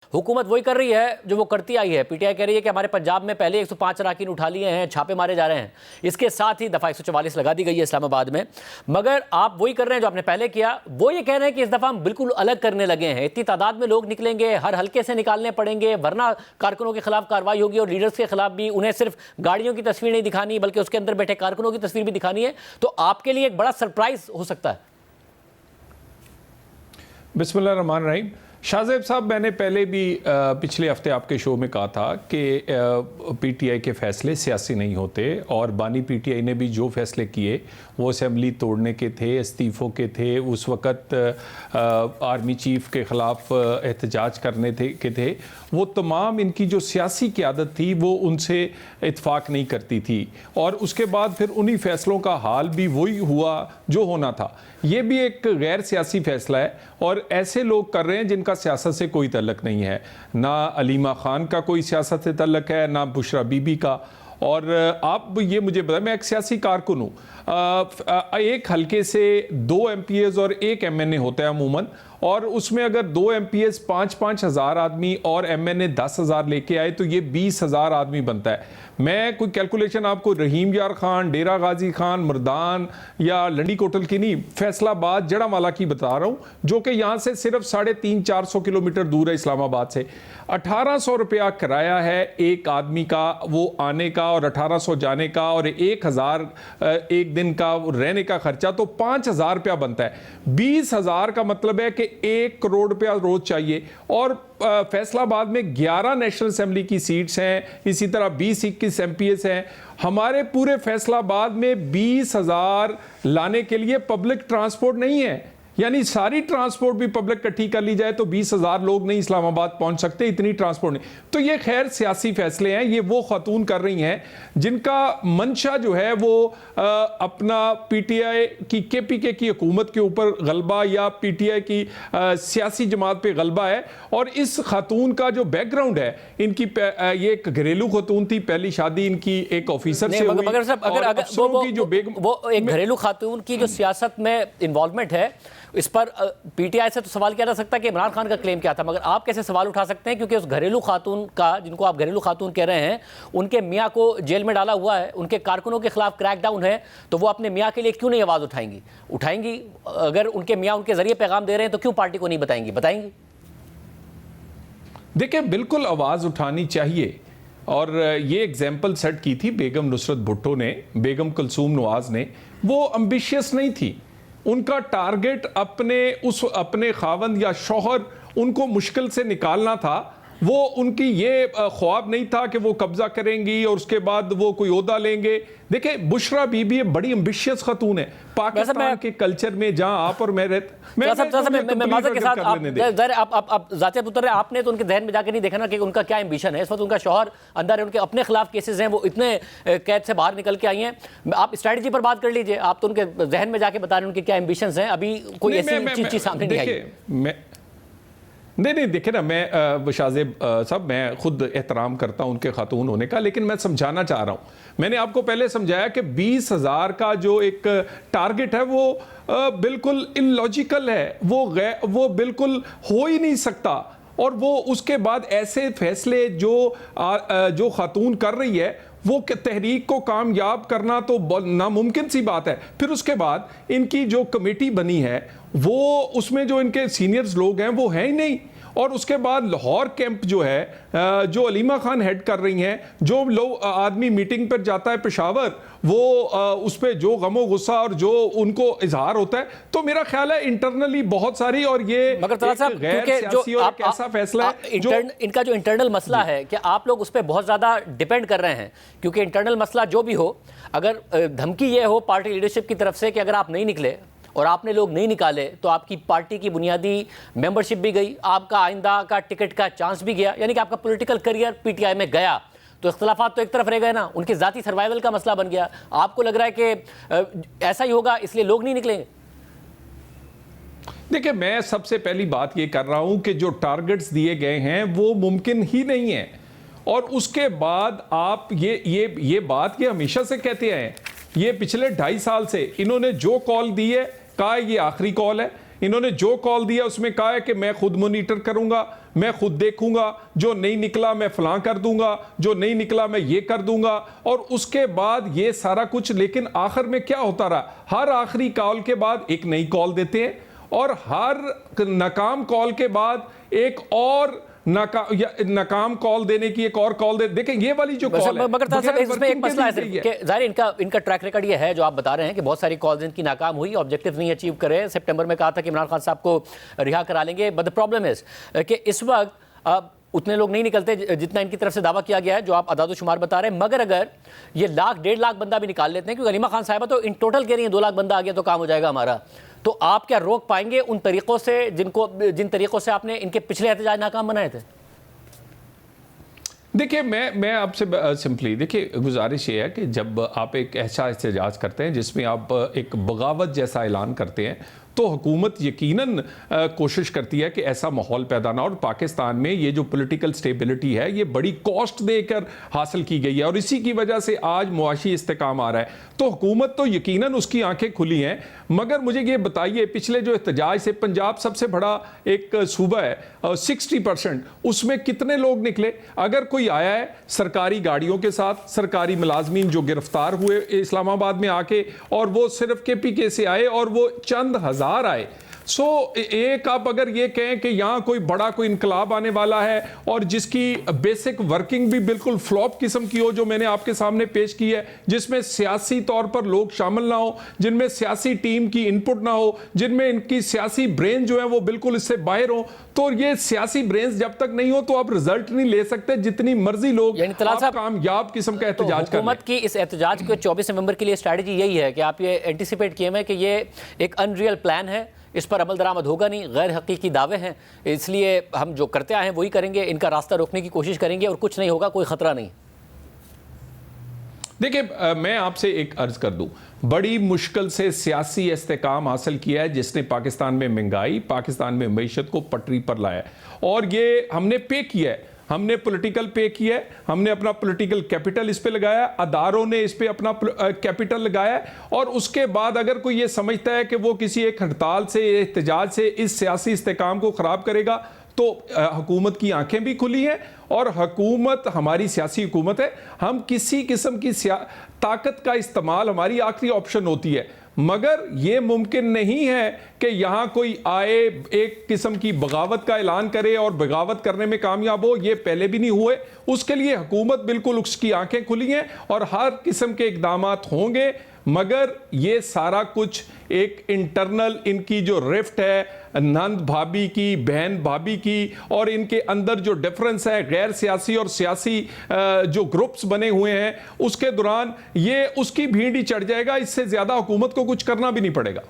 हुकूमत वही कर रही है जो वो करती आई है। पीटीआई कह रही है कि हमारे पंजाब में पहले 105 अराकीन उठा लिए हैं, छापे मारे जा रहे हैं। इसके साथ ही दफ़ा 144 लगा दी गई है इस्लामाबाद में। मगर आप वही कर रहे हैं जो आपने पहले किया। वो ये कह रहे हैं कि इस दफ़ा हम बिल्कुल अलग करने लगे हैं, इतनी तादाद में लोग निकलेंगे, हर हल्के से निकालने पड़ेंगे, वरना कारकुनों के खिलाफ कार्रवाई होगी और लीडर्स के खिलाफ भी। उन्हें सिर्फ गाड़ियों की तस्वीर नहीं दिखानी बल्कि उसके अंदर बैठे कारकुनों की तस्वीर भी दिखानी है। तो आपके लिए एक बड़ा सरप्राइज हो सकता है। बिस्मिल्लाह रहमान रहीम। शाहज़ेब साहब, मैंने पहले भी पिछले हफ्ते आपके शो में कहा था कि पीटीआई के फ़ैसले सियासी नहीं होते, और बानी पीटीआई ने भी जो फ़ैसले किए वो असेंबली तोड़ने के थे, इस्तीफ़ों के थे, उस वक़्त आर्मी चीफ़ के ख़िलाफ़ एहतजाज करने के थे। वो तमाम इनकी जो सियासी क़यादत थी वो उनसे इत्फाक नहीं करती थी, और उसके बाद फिर उन्हीं फ़ैसलों का हाल भी वही हुआ जो होना था। ये भी एक गैर सियासी फ़ैसला है, और ऐसे लोग कर रहे हैं जिनका सियासत से कोई तल्लुक़ नहीं है। ना अलीमा खान का कोई सियासत से तल्लुक़ है, ना बुशरा बीबी का। और आप ये मुझे बताएं, मैं एक सियासी कारकुन हूँ। एक हल्के से 2 MPs और 1 MNA होता है अमूमन, और उसमें अगर 2 MPs 5-5 हज़ार आदमी और MNA 10,000 लेके आए तो ये 20,000 आदमी बनता है। मैं कोई कैलकुलेशन आपको रहीम यार खान, डेरा गाजी खान, मर्दान या लंडी कोटल की नहीं, फैसलाबाद जड़ावाला की बता रहा हूँ, जो कि यहाँ से सिर्फ 350-400 किलोमीटर दूर है इस्लामाबाद से। 1800 रुपया किराया है एक आदमी का वो आने का, और 1800 जाने का, और 1000 एक दिन का रहने का खर्चा, तो 5000 रुपया बनता है। 20,000 का मतलब है कि 1 करोड़ रुपया रोज चाहिए। और फैसलाबाद में 11 नेशनल असेंबली की सीट्स हैं, इसी तरह 20-21 MPs हैं। हमारे पूरे फैसलाबाद में 20,000 लाने के लिए पब्लिक ट्रांसपोर्ट नहीं है, यानी सारी ट्रांसपोर्ट भी पब्लिक इकट्ठी कर ली जाए तो 20,000 लोग नहीं इस्लामाबाद पहुंच सकते, इतनी ट्रांसपोर्ट नहीं। तो ये खैर सियासी फैसले हैं, ये वो खातून कर रही हैं जिनका मंशा जो है वो अपना पीटीआई की केपीके की हुकूमत के ऊपर गलबा या पीटीआई की सियासी जमात पे गलबा है। और इस खातून का जो बैकग्राउंड है, इनकी ये एक घरेलू खातून थी, पहली शादी इनकी एक ऑफिसर से हुई। वो एक घरेलू खातून की जो सियासत में इन्वॉल्वमेंट है, इस पर पीटीआई से तो सवाल किया जा सकता है कि इमरान खान का क्लेम क्या था, मगर आप कैसे सवाल उठा सकते हैं क्योंकि उस घरेलू खातून का, जिनको आप घरेलू खातून कह रहे हैं, उनके मियाँ को जेल में डाला हुआ है, उनके कारकुनों के खिलाफ क्रैकडाउन है, तो वो अपने मियाँ के लिए क्यों नहीं आवाज़ उठाएंगी? अगर उनके मियाँ उनके जरिए पैगाम दे रहे हैं तो क्यों पार्टी को नहीं बताएंगी? देखिए, बिल्कुल आवाज़ उठानी चाहिए, और ये एग्जाम्पल सेट की थी बेगम नुसरत भुट्टो ने, बेगम कुलसूम नवाज ने। वो एम्बिशियस नहीं थी, उनका टारगेट अपने खावंद या शौहर उनको मुश्किल से निकालना था। वो उनकी ये ख्वाब नहीं था कि वो कब्जा करेंगी और उसके बाद वो कोई ओहदा लेंगे। देखिए, बुशरा बीबी बड़ी एम्बिशियस खातून है पाकिस्तान के कल्चर में, जहां आप और मैं रहते। आप जाते पुत्र है, आपने तो उनके जहन में जाके नहीं देखा ना कि उनका क्या एम्बिशन है। इस वक्त उनका शौहर अंदर है, उनके अपने खिलाफ केसेस हैं, वो इतने कैद से बाहर निकल के आई हैं। आप स्ट्रेटजी पर बात कर लीजिए, आप तो उनके जहन में जाके बता रहे हैं उनके क्या एम्बिशंस हैं। अभी कोई ऐसी चीज सामने नहीं आई। नहीं, देखिए ना, मैं शाहज़ेब साहब, मैं खुद एहतराम करता हूं उनके खातून होने का, लेकिन मैं समझाना चाह रहा हूं। मैंने आपको पहले समझाया कि 20,000 का जो एक टारगेट है वो बिल्कुल इलॉजिकल है, वो बिल्कुल हो ही नहीं सकता। और वो उसके बाद ऐसे फैसले जो खातून कर रही है, वो तहरीक को कामयाब करना तो नामुमकिन सी बात है। फिर उसके बाद इनकी जो कमेटी बनी है, वो उसमें जो इनके सीनियर्स लोग हैं वो हैं ही नहीं। और उसके बाद लाहौर कैंप जो है, जो अलीमा खान हेड कर रही हैं, जो लोग आदमी मीटिंग पर जाता है पेशावर, वो उस पर जो गमो गुस्सा और जो उनको इजहार होता है, तो मेरा ख्याल है इंटरनली बहुत सारी, और ये मगर गैर सियासी और एक ऐसा फैसला है इनका जो इंटरनल मसला है कि आप लोग उस पर बहुत ज़्यादा डिपेंड कर रहे हैं। क्योंकि इंटरनल मसला जो भी हो, अगर धमकी ये हो पार्टी लीडरशिप की तरफ से कि अगर आप नहीं निकले और आपने लोग नहीं निकाले तो आपकी पार्टी की बुनियादी मेंबरशिप भी गई, आपका आइंदा का टिकट का चांस भी गया, यानी कि आपका पॉलिटिकल करियर पीटीआई में गया। तो इख्तलाफात तो एक तरफ रह गए ना, उनकी ज़ाती सर्वाइवल का मसला बन गया। आपको लग रहा है कि ऐसा ही होगा इसलिए लोग नहीं निकलेंगे? देखिए, मैं सबसे पहली बात ये कर रहा हूं कि जो टारगेट्स दिए गए हैं वो मुमकिन ही नहीं है। और उसके बाद आप ये बात ये हमेशा से कहते हैं, ये पिछले 2.5 साल से इन्होंने जो कॉल दी है, कहा ये आखिरी कॉल है। इन्होंने जो कॉल दिया उसमें कहा है कि मैं खुद मॉनिटर करूंगा, मैं खुद देखूंगा, जो नहीं निकला मैं फलां कर दूंगा, जो नहीं निकला मैं ये कर दूंगा, और उसके बाद ये सारा कुछ। लेकिन आखिर में क्या होता रहा, हर आखिरी कॉल के बाद एक नई कॉल देते हैं, और हर नाकाम कॉल के बाद एक और नाकाम कॉल देने की एक और कॉल दे। देखें ये वाली जो कॉल है, मगर तार साहब इसमें एक मसला है सिर्फ कि जाहिर इनका ट्रैक रिकॉर्ड ये है जो आप बता रहे हैं कि बहुत सारी कॉल्स इनकी नाकाम हुई, ऑब्जेक्टिव नहीं अचीव करे। सितंबर में कहा था कि इमरान खान साहब को रिहा करा लेंगे, बट द प्रॉब्लम इज कि इस वक्त उतने लोग नहीं निकलते जितना इनकी तरफ से दावा किया गया है, जो आप अदाद शुमार बता रहे हैं। मगर अगर ये 1.5 लाख बंदा भी निकाल लेते हैं, क्योंकि गनीमा खान साहिबा तो इन टोटल कह रही है 2 लाख बंदा आ गया तो काम हो जाएगा हमारा, तो आप क्या रोक पाएंगे उन तरीकों से जिन तरीकों से आपने इनके पिछले एहतजाज नाकाम बनाए थे? देखिए मैं आपसे सिंपली देखिए, गुजारिश ये है कि जब आप एक ऐसा एहतजाज करते हैं जिसमें आप एक बगावत जैसा ऐलान करते हैं, तो हुकूमत यकीनन कोशिश करती है कि ऐसा माहौल पैदा ना हो। और पाकिस्तान में ये जो पॉलिटिकल स्टेबिलिटी है ये बड़ी कॉस्ट देकर हासिल की गई है, और इसी की वजह से आज मुआशी इस्तेकाम आ रहा है। तो हुकूमत तो यकीनन उसकी आंखें खुली हैं। मगर मुझे ये बताइए, पिछले जो एहतजाज से पंजाब सबसे बड़ा एक सूबा है, 60%, उसमें कितने लोग निकले? अगर कोई आया है सरकारी गाड़ियों के साथ, सरकारी मुलाजमीन जो गिरफ्तार हुए इस्लामाबाद में आके, और वो सिर्फ KPK से आए और वो चंद हजार आए। सो एक आप अगर ये कहें कि यहाँ कोई बड़ा कोई इनकलाब आने वाला है और जिसकी बेसिक वर्किंग भी बिल्कुल फ्लॉप किस्म की हो, जो मैंने आपके सामने पेश की है, जिसमें सियासी तौर पर लोग शामिल ना हो, जिनमें सियासी टीम की इनपुट ना हो, जिनमें इनकी सियासी ब्रेन जो है वो बिल्कुल इससे बाहर हो, तो ये सियासी ब्रेन जब तक नहीं हो तो आप रिजल्ट नहीं ले सकते, जितनी मर्जी लोग कामयाब किस्म का एहतजाज करें। हुकूमत की इस एहतजाज के 24 नवंबर के लिए स्ट्रैटेजी यही है कि आप ये एंटिसिपेट किए हैं कि ये एक अनरियल प्लान है, इस पर अमल दरामद होगा नहीं, गैर हकीकी दावे हैं, इसलिए हम जो करते आए हैं वही करेंगे, इनका रास्ता रोकने की कोशिश करेंगे और कुछ नहीं होगा, कोई खतरा नहीं। देखिए मैं आपसे एक अर्ज कर दूं, बड़ी मुश्किल से सियासी इस्तेकाम हासिल किया है जिसने पाकिस्तान में महंगाई, पाकिस्तान में मईशत को पटरी पर लाया, और ये हमने पे किया है, हमने पॉलिटिकल पे किया है, हमने अपना पॉलिटिकल कैपिटल इस पे लगाया, अदारों ने इस पे अपना कैपिटल लगाया है। और उसके बाद अगर कोई ये समझता है कि वो किसी एक हड़ताल से, एहतजाज से इस सियासी इस्तेकाम को ख़राब करेगा, तो हुकूमत की आंखें भी खुली हैं, और हुकूमत हमारी सियासी हुकूमत है, हम किसी किस्म की ताकत का इस्तेमाल हमारी आखिरी ऑप्शन होती है। मगर यह मुमकिन नहीं है कि यहां कोई आए, एक किस्म की बगावत का ऐलान करे और बगावत करने में कामयाब हो। यह पहले भी नहीं हुए। उसके लिए हुकूमत बिल्कुल उसकी आंखें खुली हैं और हर किस्म के इकदामात होंगे। मगर ये सारा कुछ एक इंटरनल इनकी जो रिफ्ट है, नंद भाभी की, बहन भाभी की, और इनके अंदर जो डिफरेंस है गैर सियासी और सियासी जो ग्रुप्स बने हुए हैं, उसके दौरान ये उसकी भीड़ ही चढ़ जाएगा। इससे ज्यादा हुकूमत को कुछ करना भी नहीं पड़ेगा।